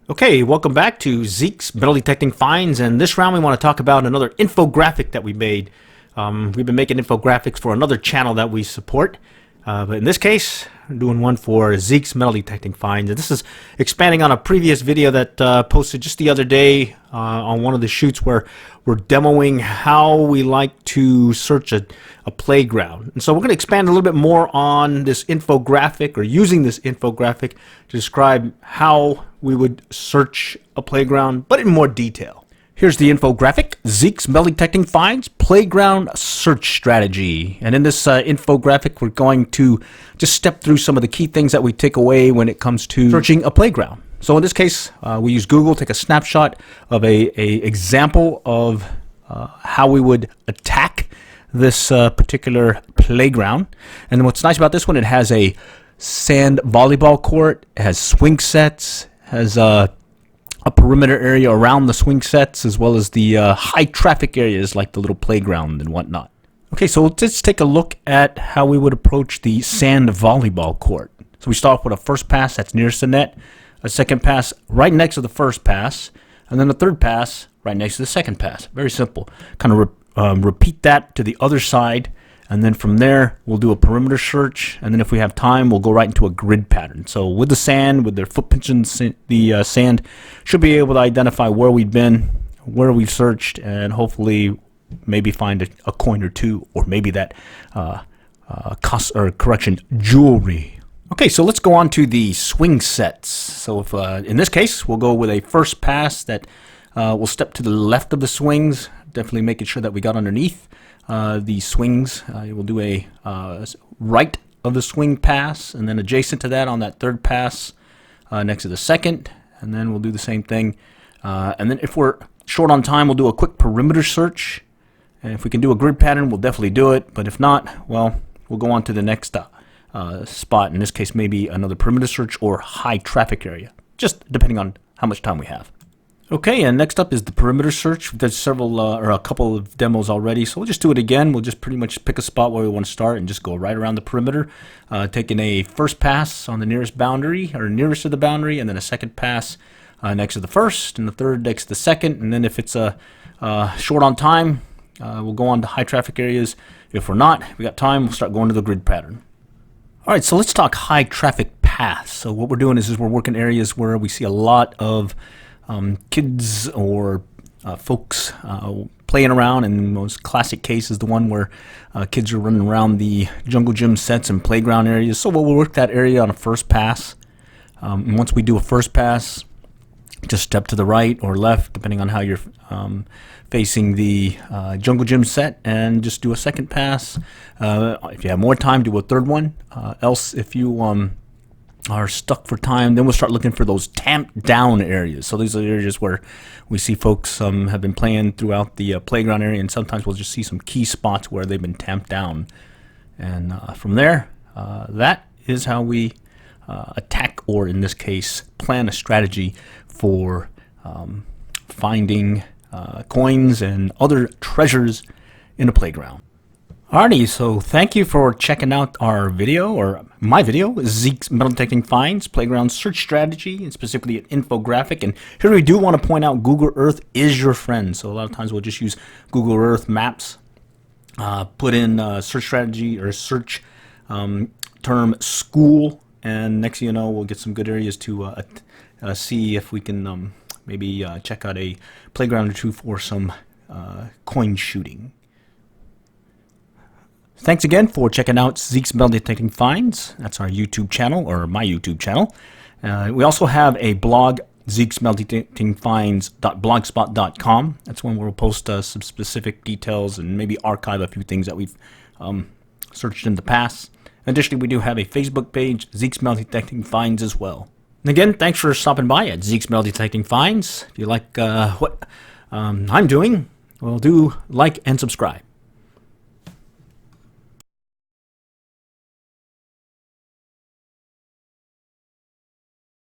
Okay, welcome back to Zeke's Metal Detecting Finds, and this round we want to talk about another infographic that we made. We've been making infographics for another channel that we support, but in this case, I'm doing one for Zeke's Metal Detecting Finds, and this is expanding on a previous video that posted just the other day on one of the shoots where we're demoing how we like to search a playground. And so we're going to expand a little bit more on this infographic, or using this infographic to describe how we would search a playground, but in more detail. Here's the infographic: Zeke's Metal Detecting Finds Playground Search Strategy. And in this infographic, we're going to just step through some of the key things that we take away when it comes to searching a playground. So in this case, we use Google, take a snapshot of a example of how we would attack this particular playground. And what's nice about this one, it has a sand volleyball court, it has swing sets, has a perimeter area around the swing sets, as well as the high traffic areas like the little playground and whatnot. Okay, so let's take a look at how we would approach the sand volleyball court. So we start off with a first pass that's nearest the net, a second pass right next to the first pass, and then a third pass right next to the second pass. Very simple. Kind of repeat that to the other side, and then from there we'll do a perimeter search, and then if we have time we'll go right into a grid pattern. So with the sand, with their footprints in the sand, should be able to identify where we've been, where we've searched, and hopefully maybe find a coin or two, or maybe that jewelry. Okay, so let's go on to the swing sets. So if in this case we'll go with a first pass that we'll step to the left of the swings, definitely making sure that we got underneath the swings. We'll do a right of the swing pass, and then adjacent to that on that third pass next to the second, and then we'll do the same thing. And then if we're short on time, we'll do a quick perimeter search, and if we can do a grid pattern, we'll definitely do it, but if not, well, we'll go on to the next spot. In this case, maybe another perimeter search or high traffic area, just depending on how much time we have. Okay, and next up is the perimeter search. There's several or a couple of demos already, so we'll just do it again. We'll just pretty much pick a spot where we want to start and just go right around the perimeter, taking a first pass on the nearest boundary, or nearest to the boundary, and then a second pass next to the first, and the third next to the second, and then if it's short on time, we'll go on to high traffic areas. If we're not, we got time, we'll start going to the grid pattern. All right, so let's talk high traffic paths. So what we're doing is we're working areas where we see a lot of kids or folks playing around, and the most classic case is the one where kids are running around the jungle gym sets and playground areas. So we'll work that area on a first pass. And once we do a first pass, just step to the right or left, depending on how you're facing the jungle gym set, and just do a second pass. If you have more time, do a third one. Else, if you are stuck for time, then we'll start looking for those tamped down areas. So these are areas where we see folks have been playing throughout the playground area, and sometimes we'll just see some key spots where they've been tamped down. And from there, that is how we attack, or in this case, plan a strategy for finding coins and other treasures in a playground. Alrighty, so thank you for checking out our video, or my video, Zeke's Metal Detecting Finds Playground Search Strategy, and specifically an infographic. And here we do want to point out Google Earth is your friend. So a lot of times we'll just use Google Earth Maps, put in search strategy or search term school, and next thing you know, we'll get some good areas to see if we can maybe check out a playground or two for some coin shooting. Thanks again for checking out Zeke's Metal Detecting Finds. That's our YouTube channel, or my YouTube channel. We also have a blog, Zeke's Metal Detecting Finds.blogspot.com. That's one where we'll post some specific details and maybe archive a few things that we've searched in the past. Additionally, we do have a Facebook page, Zeke's Metal Detecting Finds, as well. And again, thanks for stopping by at Zeke's Metal Detecting Finds. If you like what I'm doing, well, do like and subscribe.